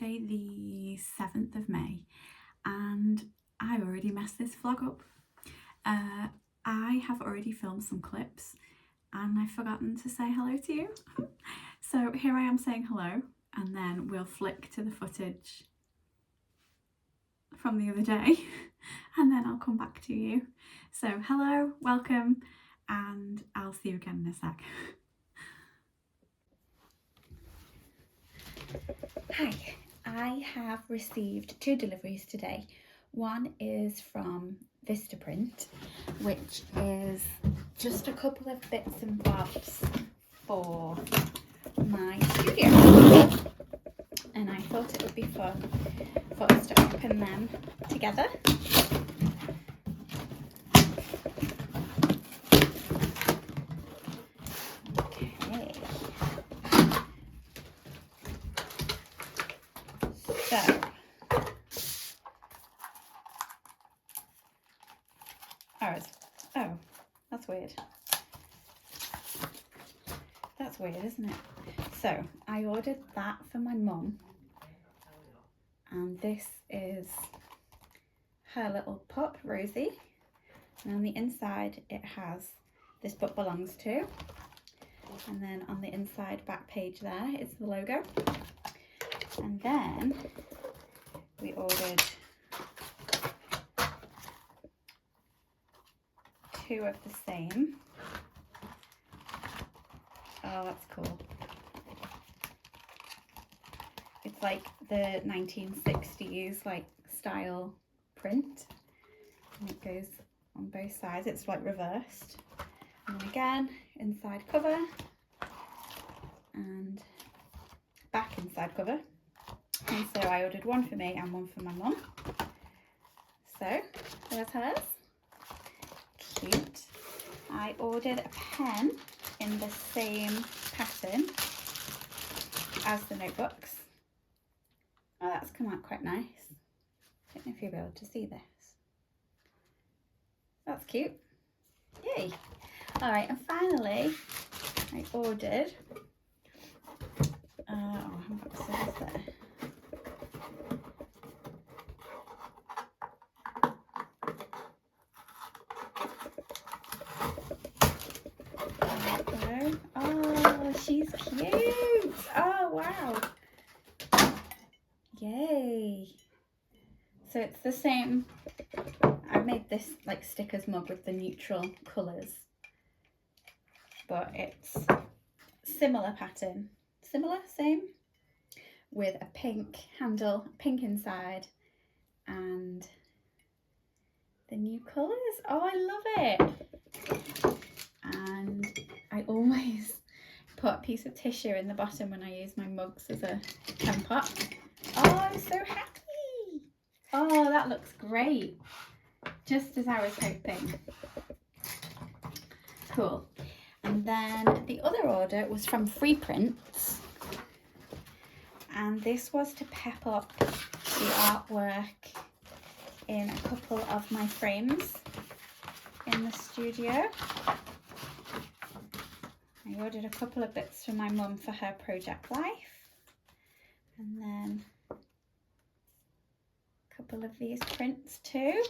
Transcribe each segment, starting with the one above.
Thursday the 7th of May and I've already messed this vlog up. I have already filmed some clips and I've forgotten to say hello to you. So here I am saying hello, and then we'll flick to the footage from the other day and then I'll come back to you. So hello, welcome, and I'll see you again in a sec. Hi, I have received 2 deliveries today. One is from Vistaprint, which is just a couple of bits and bobs for my studio, and I thought it would be fun for us to open them together. Okay. So, oh, that's weird. That's weird, isn't it? So, I ordered that for my mum, and this is her little pup, Rosie, and on the inside it has "This book belongs to," and then on the inside back page there is the logo. And then we ordered 2 of the same. Oh, that's cool. It's like the 1960s like style print, and it goes on both sides. It's like reversed, and then again inside cover and back inside cover. And so I ordered one for me and one for my mum. So there's hers. Cute. I ordered a pen in the same pattern as the notebooks. Oh, that's come out quite nice. I don't know if you'll be able to see this. That's cute. Yay. All right, and finally I ordered, I haven't got scissors there. Oh, she's cute. Oh, wow. Yay. So it's the same. I made this like stickers mug with the neutral colours, but it's similar pattern. Similar, same, with a pink handle, pink inside, and the new colours. Oh, I love it. And I always put a piece of tissue in the bottom when I use my mugs as a pen pot. Oh, I'm so happy. Oh, that looks great. Just as I was hoping. Cool. And then the other order was from Free Prints. And this was to pep up the artwork in a couple of my frames in the studio. I ordered a couple of bits for my mum for her Project Life, and then a couple of these prints too.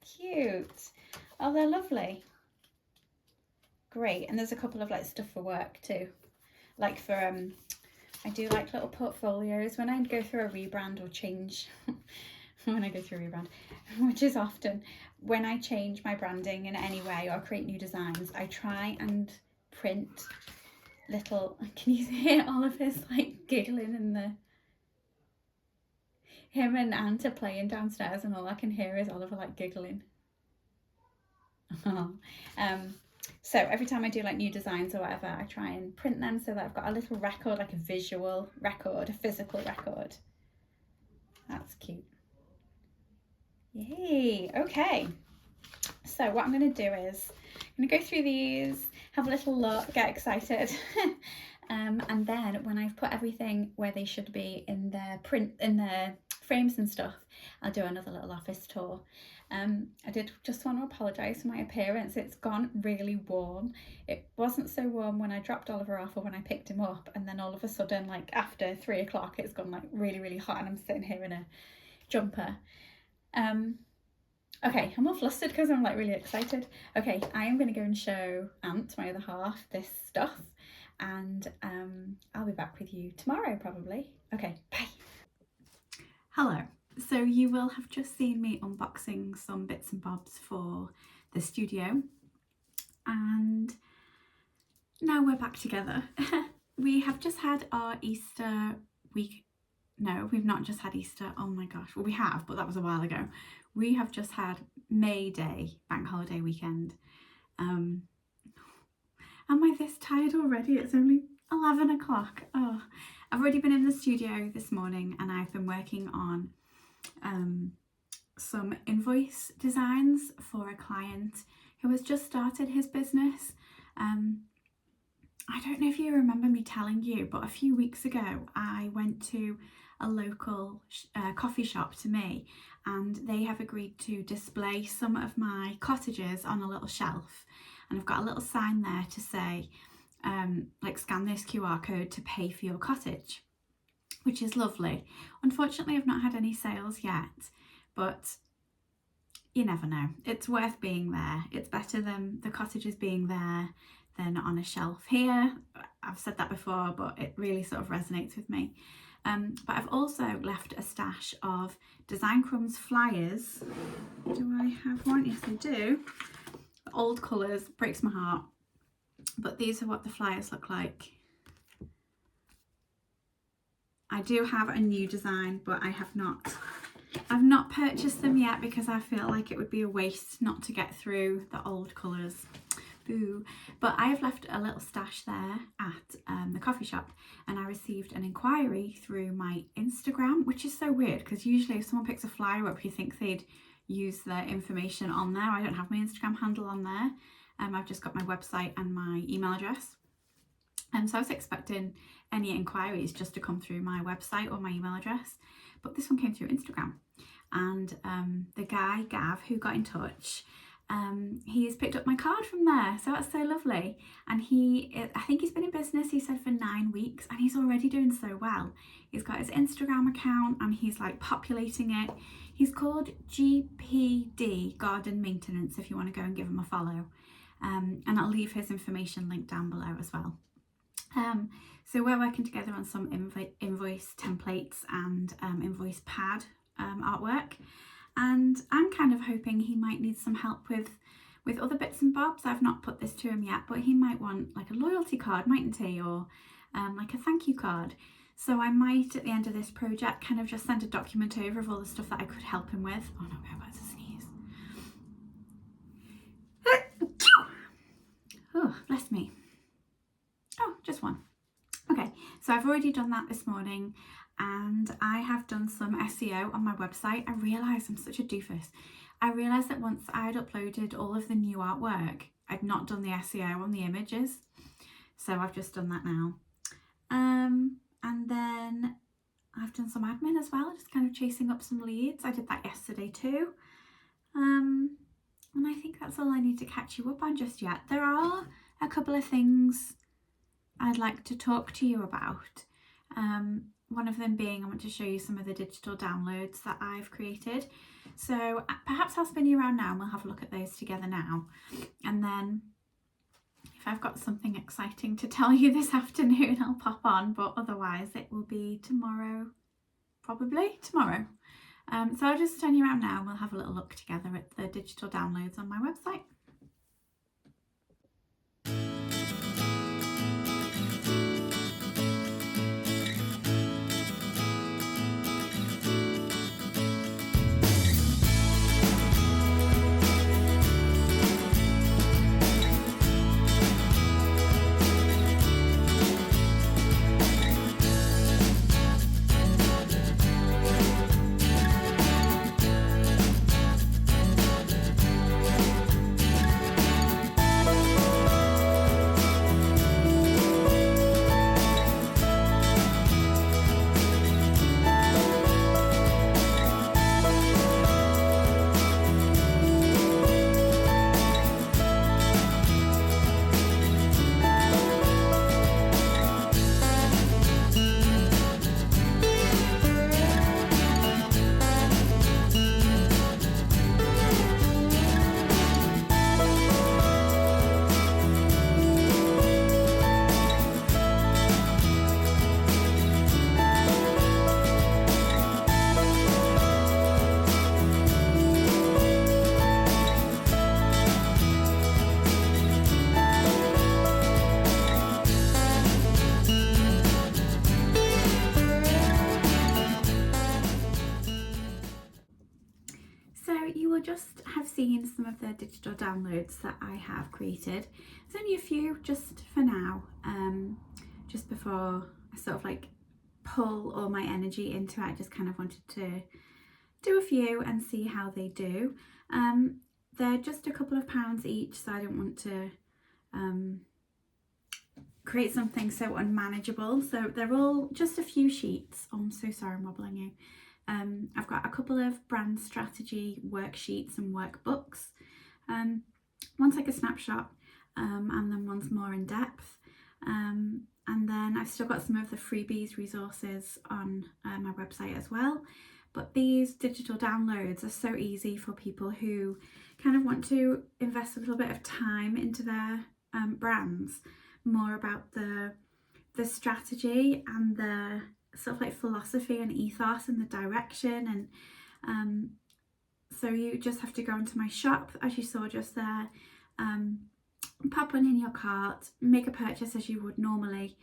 Cute. Oh, they're lovely. Great. And there's a couple of like stuff for work too, like for I do like little portfolios when I go through a rebrand or change when I go through a rebrand, which is often when I change my branding in any way or create new designs, I try and print little, can you hear Oliver's like giggling in the, him and Aunt are playing downstairs and all I can hear is Oliver like giggling. So every time I do like new designs or whatever, I try and print them so that I've got a little record, like a visual record, a physical record. That's cute. Yay. Okay, so what I'm going to do is I'm going to go through these, have a little look, get excited, and then when I've put everything where they should be in their print, in their frames and stuff, I'll do another little office tour. I did just want to apologise for my appearance. It's gone really warm. It wasn't so warm when I dropped Oliver off or when I picked him up, and then all of a sudden, like after 3 o'clock, it's gone like really hot, and I'm sitting here in a jumper. Okay, I'm all flustered because I'm like really excited. Okay, I am going to go and show Ant, my other half, this stuff, and I'll be back with you tomorrow probably. Okay, bye. Hello. So you will have just seen me unboxing some bits and bobs for the studio, and now we're back together. We have just had our Easter week. No, we've not just had Easter. Oh my gosh. Well, we have, but that was a while ago. We have just had May Day, bank holiday weekend. Am I this tired already? It's only 11 o'clock. Oh, I've already been in the studio this morning, and I've been working on some invoice designs for a client who has just started his business. I don't know if you remember me telling you, but a few weeks ago I went to a local coffee shop to me, and they have agreed to display some of my cottages on a little shelf, and I've got a little sign there to say like scan this QR code to pay for your cottage, which is lovely. Unfortunately, I've not had any sales yet, but you never know. It's worth being there. It's better than the cottages being there than on a shelf here. I've said that before, but it really sort of resonates with me. But I've also left a stash of Design Crumbs flyers. Do I have one? Yes, I do. Old colours, breaks my heart. But these are what the flyers look like. I do have a new design, but I've not purchased them yet because I feel like it would be a waste not to get through the old colours. Boo. But I have left a little stash there at the coffee shop, and I received an inquiry through my Instagram, which is so weird because usually if someone picks a flyer up, you think they'd use their information on there. I don't have my Instagram handle on there. I've just got my website and my email address. So I was expecting any inquiries just to come through my website or my email address, but this one came through Instagram. And the guy, Gav, who got in touch, he's picked up my card from there, so that's so lovely. And I think he's been in business, he said, for 9 weeks, and he's already doing so well. He's got his Instagram account and he's like populating it. He's called GPD Garden Maintenance if you want to go and give him a follow, and I'll leave his information linked down below as well. So we're working together on some invoice templates and invoice pad artwork, and I'm kind of hoping he might need some help with other bits and bobs. I've not put this to him yet, but he might want like a loyalty card, mightn't he, or like a thank you card. So I might at the end of this project kind of just send a document over of all the stuff that I could help him with. Oh no, we're about to sneeze. Oh, bless me. Oh, just one. Okay, so I've already done that this morning, and I have done some SEO on my website. I realised I'm such a doofus. I realised that once I'd uploaded all of the new artwork, I'd not done the SEO on the images. So I've just done that now. And then I've done some admin as well, just kind of chasing up some leads. I did that yesterday too. And I think that's all I need to catch you up on just yet. There are a couple of things I'd like to talk to you about. One of them being I want to show you some of the digital downloads that I've created. So perhaps I'll spin you around now and we'll have a look at those together now. And then if I've got something exciting to tell you this afternoon, I'll pop on, but otherwise it will be tomorrow, probably tomorrow. So I'll just turn you around now and we'll have a little look together at the digital downloads on my website. have seen some of the digital downloads that I have created. There's only a few just for now, just before I sort of like pull all my energy into it. I just kind of wanted to do a few and see how they do. They're just a couple of pounds each, so I don't want to create something so unmanageable. So they're all just a few sheets. Oh, I'm so sorry, I'm wobbling you. I've got a couple of brand strategy worksheets and workbooks. One's like a snapshot, and then one's more in depth. And then I've still got some of the freebies resources on my website as well. But these digital downloads are so easy for people who kind of want to invest a little bit of time into their brands, more about the strategy and the sort of like philosophy and ethos and the direction. And so you just have to go into my shop, as you saw just there, pop one in your cart, make a purchase as you would normally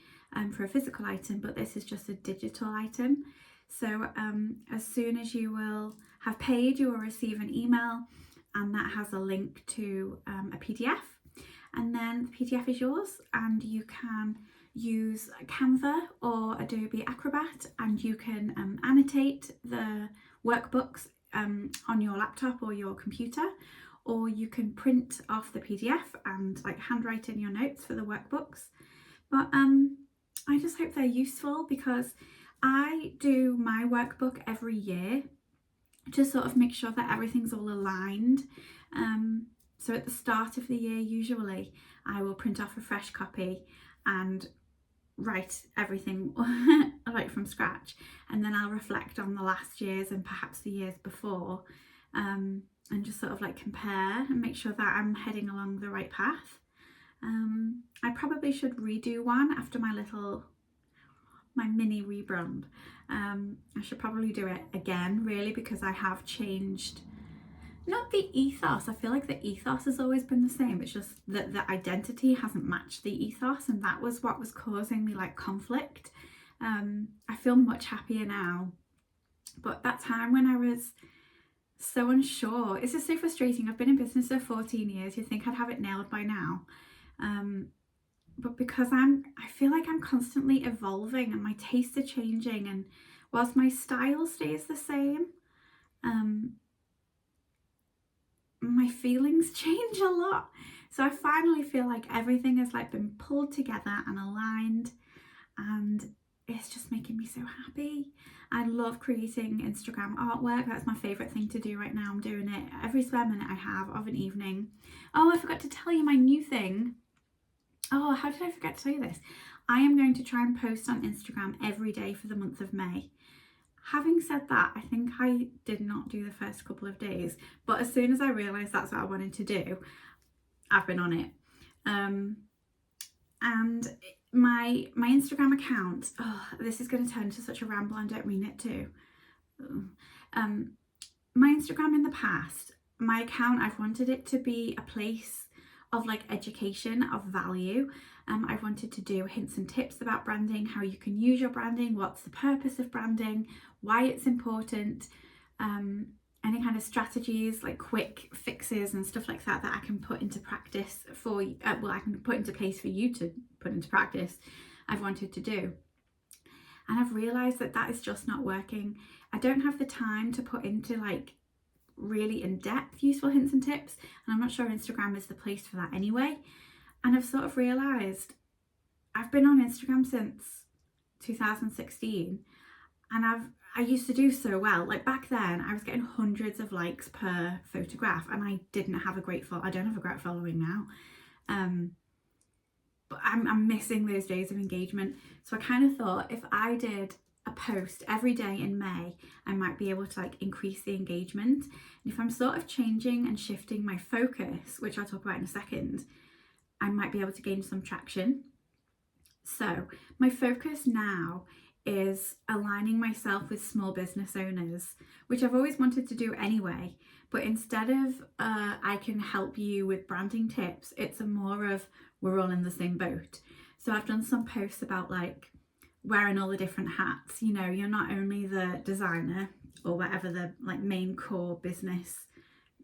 for a physical item, but this is just a digital item. So as soon as you will have paid, you will receive an email, and that has a link to a PDF, and then the PDF is yours, and you can use Canva or Adobe Acrobat, and you can annotate the workbooks on your laptop or your computer, or you can print off the PDF and like handwrite in your notes for the workbooks. But I just hope they're useful, because I do my workbook every year to sort of make sure that everything's all aligned. So at the start of the year, usually I will print off a fresh copy and write everything right from scratch, and then I'll reflect on the last year's and perhaps the years before, and just sort of like compare and make sure that I'm heading along the right path. I probably should redo one after my mini rebrand. I should probably do it again, really, because I have changed, not the ethos. I feel like the ethos has always been the same. It's just that the identity hasn't matched the ethos, and that was what was causing me like conflict. I feel much happier now, but that time when I was so unsure, it's just so frustrating. I've been in business for 14 years. You'd think I'd have it nailed by now. But because I feel like I'm constantly evolving and my tastes are changing, and whilst my style stays the same, my feelings change a lot. So I finally feel like everything has like been pulled together and aligned, and it's just making me so happy. I love creating Instagram artwork. That's my favourite thing to do right now. I'm doing it every spare minute I have of an evening. Oh, I forgot to tell you my new thing. Oh, how did I forget to tell you this? I am going to try and post on Instagram every day for the month of May. Having said that, I think I did not do the first couple of days, but as soon as I realised that's what I wanted to do, I've been on it. And my Instagram account, oh, this is going to turn into such a ramble, I don't mean it to. My Instagram in the past, my account, I've wanted it to be a place of like education, of value. I've wanted to do hints and tips about branding, how you can use your branding, what's the purpose of branding, why it's important, any kind of strategies, like quick fixes and stuff like that that I can put into practice for I can put into place for you to put into practice. I've wanted to do, and I've realized that that is just not working. I don't have the time to put into like really in-depth useful hints and tips, and I'm not sure Instagram is the place for that anyway. And I've sort of realized I've been on Instagram since 2016, and I used to do so well. Like back then I was getting hundreds of likes per photograph, and I don't have a great following now. But I'm missing those days of engagement. So I kind of thought if I did a post every day in May, I might be able to like increase the engagement. And if I'm sort of changing and shifting my focus, which I'll talk about in a second, I might be able to gain some traction. So my focus now is aligning myself with small business owners, which I've always wanted to do anyway. But instead of I can help you with branding tips, it's a more of we're all in the same boat. So I've done some posts about like wearing all the different hats. You know, you're not only the designer or whatever the like main core business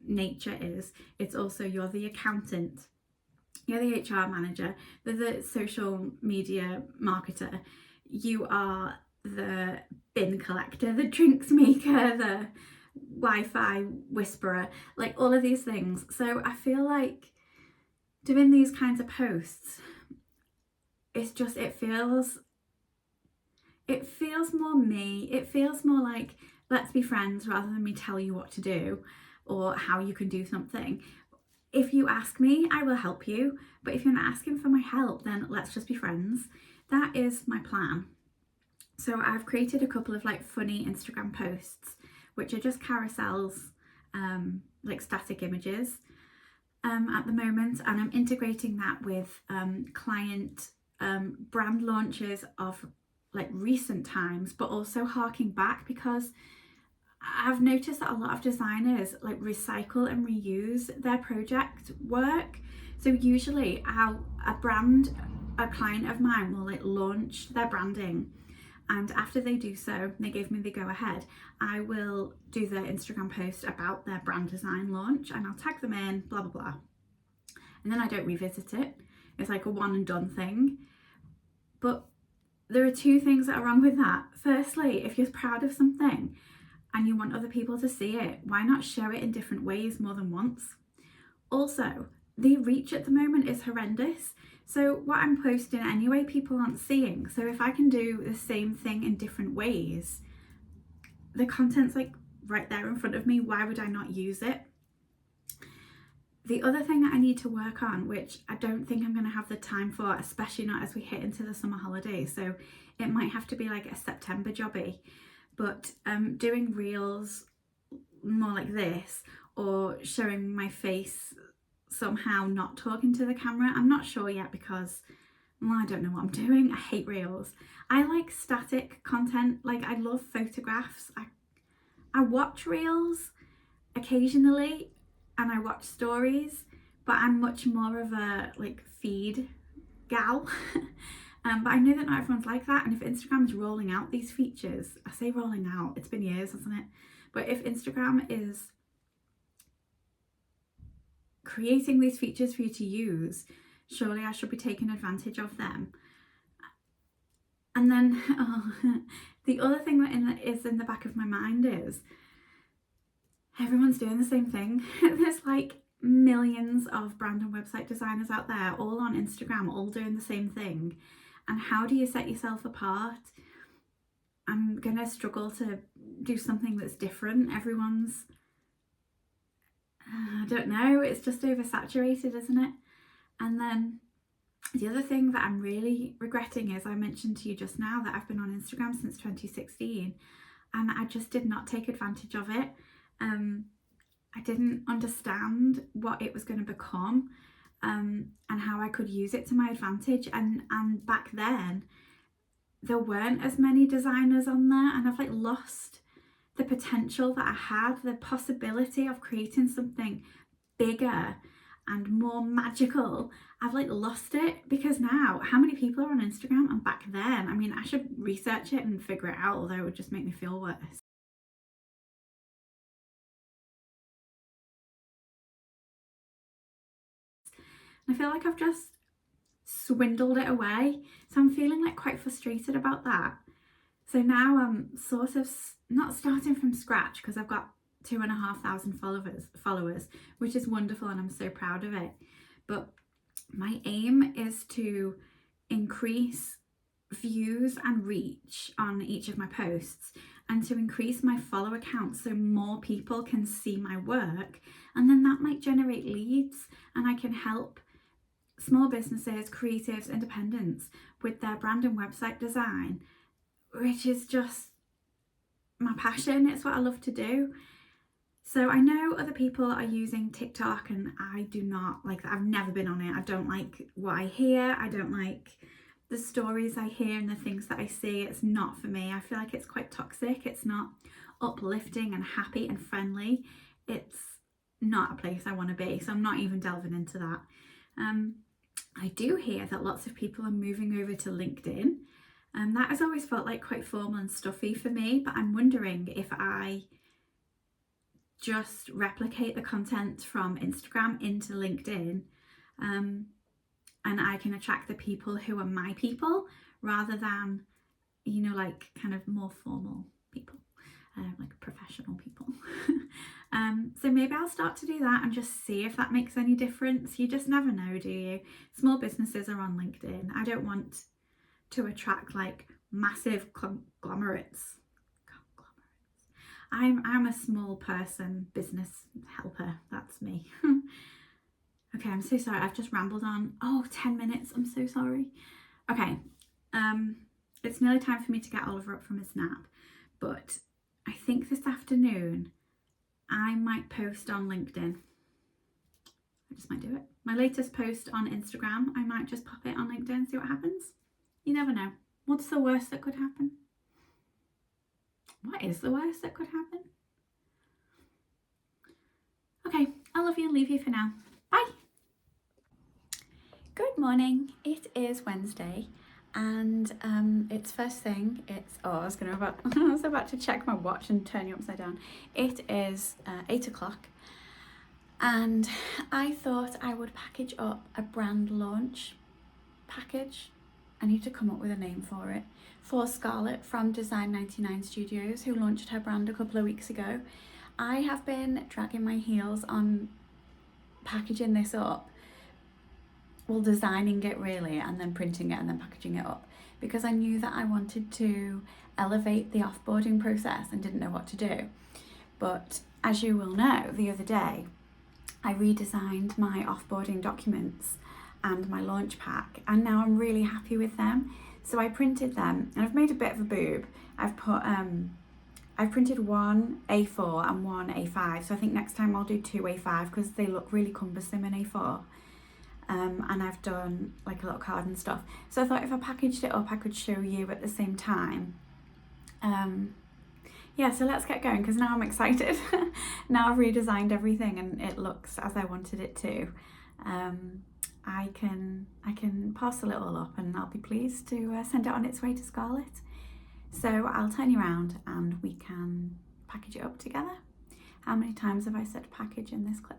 nature is, it's also you're the accountant, you're the HR manager, the social media marketer, you are the bin collector, the drinks maker, the Wi-Fi whisperer, like all of these things. So I feel like doing these kinds of posts, it's just, it feels more me. It feels more like, let's be friends, rather than me tell you what to do or how you can do something. If you ask me, I will help you, but if you're not asking for my help, then let's just be friends. That is my plan. So I've created a couple of like funny Instagram posts, which are just carousels, like static images at the moment, and I'm integrating that with client brand launches of like recent times, but also harking back, because I've noticed that a lot of designers like recycle and reuse their project work. So usually a client of mine will like launch their branding, and after they do so, they give me the go ahead, I will do the Instagram post about their brand design launch, and I'll tag them in, blah blah blah, and then I don't revisit it. It's like a one and done thing. But there are two things that are wrong with that. Firstly, if you're proud of something and you want other people to see it, why not show it in different ways more than once? Also, the reach at the moment is horrendous. So what I'm posting anyway, people aren't seeing. So if I can do the same thing in different ways, the content's like right there in front of me. Why would I not use it? The other thing that I need to work on, which I don't think I'm going to have the time for, especially not as we hit into the summer holidays, so it might have to be like a September jobby, but doing reels more like this, or showing my face somehow not talking to the camera. I'm not sure yet, because I don't know what I'm doing. I hate reels. I like static content. Like, I love photographs. I watch reels occasionally, and I watch stories, but I'm much more of a like feed gal. But I know that not everyone's like that, and if Instagram is rolling out these features, I say rolling out, it's been years, hasn't it? But if Instagram is creating these features for you to use, surely I should be taking advantage of them. And then the other thing that is in the back of my mind is everyone's doing the same thing. There's like millions of brand and website designers out there, all on Instagram, all doing the same thing. And how do you set yourself apart? I'm gonna struggle to do something that's different. Everyone's, I don't know, it's just oversaturated, isn't it? And then the other thing that I'm really regretting is, I mentioned to you just now that I've been on Instagram since 2016, and I just did not take advantage of it. I didn't understand what it was going to become, and how I could use it to my advantage. And back then, there weren't as many designers on there, and I've like lost the potential that I had, the possibility of creating something bigger and more magical. I've like lost it, because now, how many people are on Instagram? And back then, I mean, I should research it and figure it out, although it would just make me feel worse. I feel like I've just swindled it away. So I'm feeling like quite frustrated about that. So now I'm sort of not starting from scratch, because I've got 2,500 followers, which is wonderful, and I'm so proud of it. But my aim is to increase views and reach on each of my posts, and to increase my follower count so more people can see my work, and then that might generate leads, and I can help small businesses, creatives, independents with their brand and website design, which is just my passion. It's what I love to do. So I know other people are using TikTok, and I do not like that. I've never been on it. I don't like what I hear. I don't like the stories I hear and the things that I see. It's not for me. I feel like it's quite toxic. It's not uplifting and happy and friendly. It's not a place I want to be. So I'm not even delving into that. I do hear that lots of people are moving over to LinkedIn. That has always felt like quite formal and stuffy for me, but I'm wondering if I just replicate the content from Instagram into LinkedIn, and I can attract the people who are my people rather than, you know, like kind of more formal people, like professional people. So maybe I'll start to do that and just see if that makes any difference. You just never know, do you? Small businesses are on LinkedIn. I don't want to attract like massive conglomerates. I'm a small person, business helper. That's me. Okay, I'm so sorry. I've just rambled on. Oh, 10 minutes. I'm so sorry. Okay, it's nearly time for me to get Oliver up from his nap, but I think this afternoon I might post on LinkedIn. I just might do it. My latest post on Instagram, I might just pop it on LinkedIn and see what happens. You never know. What's the worst that could happen? What is the worst that could happen? Okay, I love you and leave you for now. Bye. Good morning. It is Wednesday, and it's first thing. I was about to check my watch and turn you upside down. It is 8 o'clock, and I thought I would package up a brand launch package. I need to come up with a name for it. For Scarlett from Design 99 Studios, who launched her brand a couple of weeks ago. I have been dragging my heels on packaging this up. Well, designing it really, and then printing it and then packaging it up, because I knew that I wanted to elevate the offboarding process and didn't know what to do. But as you will know, the other day I redesigned my offboarding documents and my launch pack, and now I'm really happy with them. So I printed them, and I've made a bit of a boob. I've printed one A4 and one A5, so I think next time I'll do two A5 because they look really cumbersome in A4. And I've done like a little card and stuff. So I thought if I packaged it up, I could show you at the same time. Yeah, so let's get going, because now I'm excited. Now I've redesigned everything and it looks as I wanted it to. I can parcel it all up, and I'll be pleased to send it on its way to Scarlett. So I'll turn you around and we can package it up together. How many times have I said package in this clip?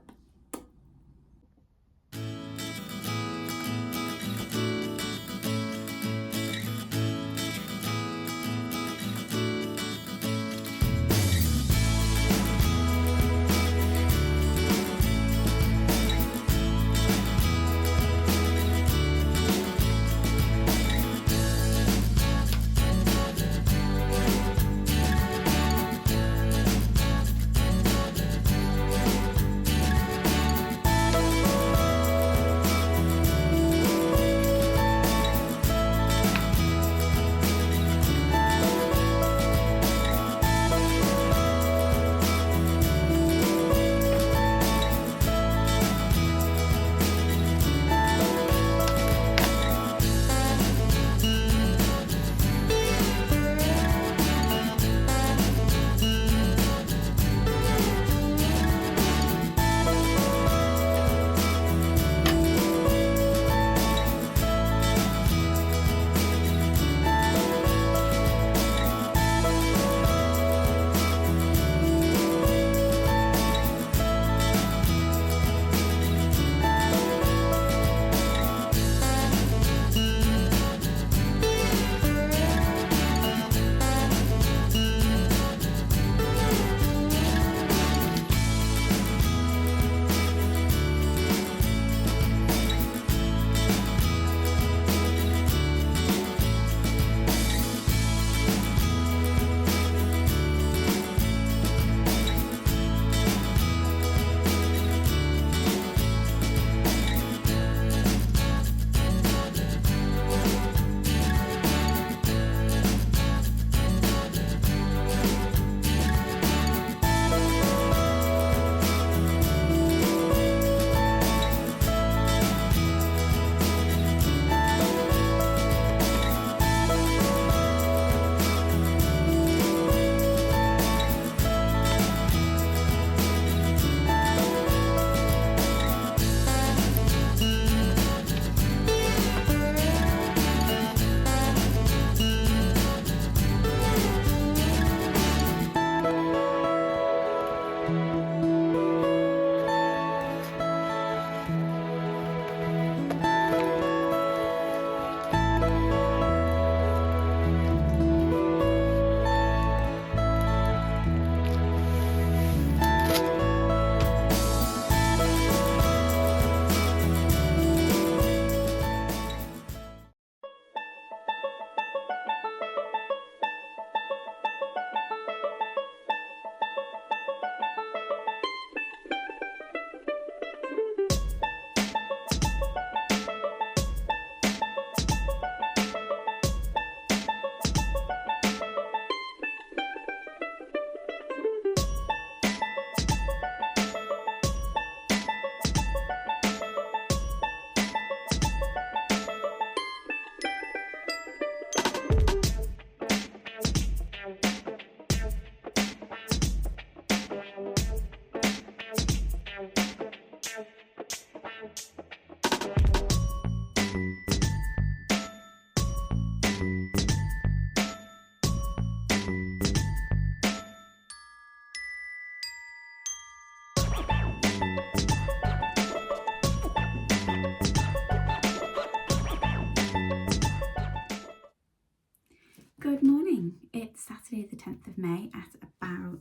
May at about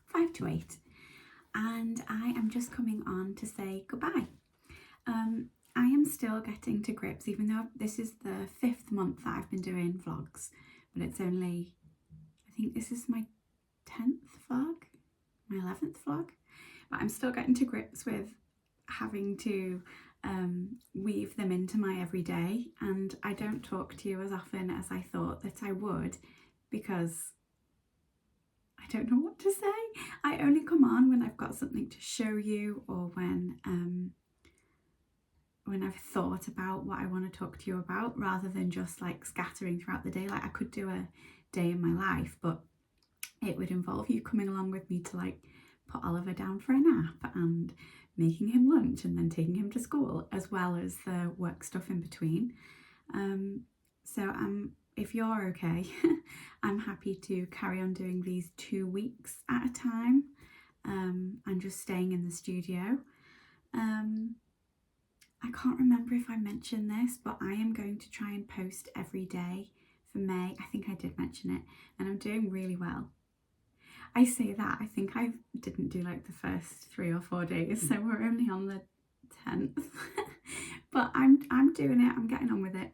5 to 8, and I am just coming on to say goodbye. I am still getting to grips, even though this is the 5th month that I've been doing vlogs, but it's only, I think this is my 10th vlog, my 11th vlog, but I'm still getting to grips with having to weave them into my everyday, and I don't talk to you as often as I thought that I would because I don't know what to say. I only come on when I've got something to show you, or when I've thought about what I want to talk to you about, rather than just like scattering throughout the day. Like I could do a day in my life, but it would involve you coming along with me to like put Oliver down for a nap and making him lunch and then taking him to school, as well as the work stuff in between. So if you're okay, I'm happy to carry on doing these 2 weeks at a time, and just staying in the studio. I can't remember if I mentioned this, but I am going to try and post every day for May. I think I did mention it, and I'm doing really well. I say that, I think I didn't do like the first 3 or 4 days, so we're only on the 10th. But I'm doing it, I'm getting on with it.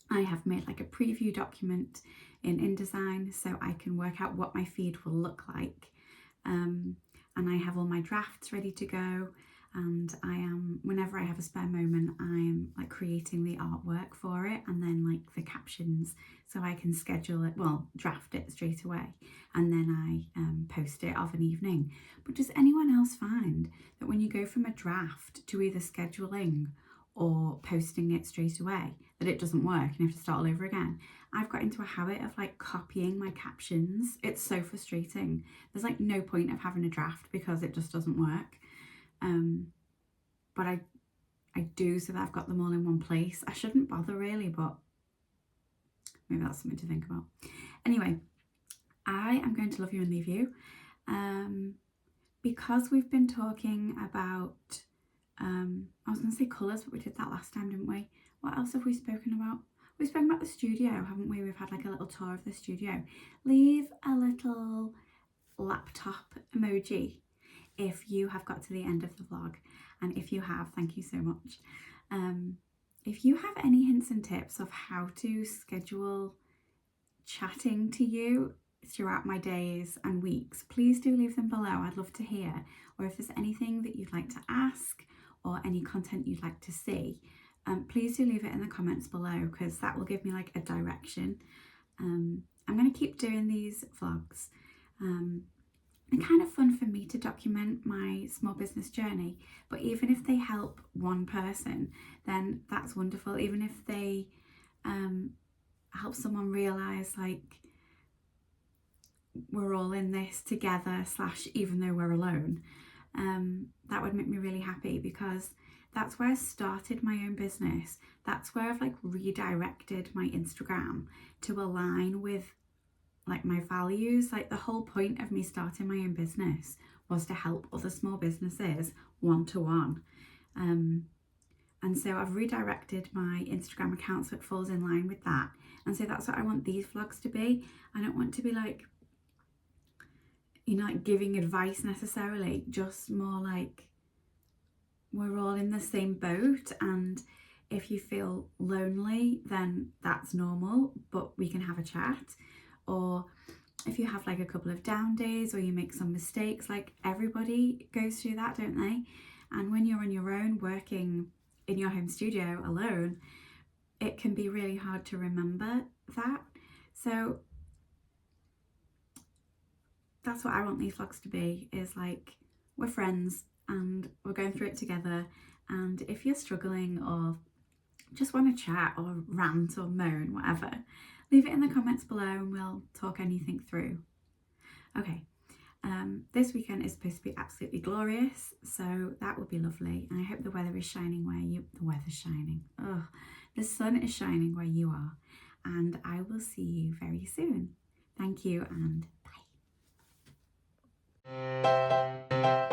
I have made like a preview document in InDesign so I can work out what my feed will look like. And I have all my drafts ready to go, and I am, whenever I have a spare moment, I'm like creating the artwork for it, and then like the captions, so I can schedule it, well, draft it straight away, and then I post it of an evening. But does anyone else find that when you go from a draft to either scheduling or posting it straight away, that it doesn't work and you have to start all over again? I've got into a habit of like copying my captions. It's so frustrating. There's like no point of having a draft because it just doesn't work. But I do, so that I've got them all in one place. I shouldn't bother really, but maybe that's something to think about. Anyway, I am going to love you and leave you. Because we've been talking about, I was going to say colours, but we did that last time, didn't we? What else have we spoken about? We've spoken about the studio, haven't we? We've had like a little tour of the studio. Leave a little laptop emoji if you have got to the end of the vlog, and if you have, thank you so much. If you have any hints and tips of how to schedule chatting to you throughout my days and weeks, please do leave them below. I'd love to hear. Or if there's anything that you'd like to ask or any content you'd like to see, please do leave it in the comments below, because that will give me like a direction. I'm going to keep doing these vlogs. They're kind of fun for me to document my small business journey, but even if they help one person, then that's wonderful. Even if they help someone realise like we're all in this together, / even though we're alone, that would make me really happy, because that's where I started my own business. That's where I've like redirected my Instagram to align with like my values. Like the whole point of me starting my own business was to help other small businesses one-to-one. And so I've redirected my Instagram account so it falls in line with that. And so that's what I want these vlogs to be. I don't want to be like, you know, like giving advice necessarily, just more like we're all in the same boat, and if you feel lonely, then that's normal, but we can have a chat. Or if you have like a couple of down days or you make some mistakes, like everybody goes through that, don't they? And when you're on your own working in your home studio alone, it can be really hard to remember that. So that's what I want these vlogs to be, is like we're friends and we're going through it together. And if you're struggling or just want to chat or rant or moan, whatever, leave it in the comments below and we'll talk anything through. Okay, this weekend is supposed to be absolutely glorious, so that would be lovely. And I hope the weather is shining where you, the sun is shining where you are. And I will see you very soon. Thank you and bye.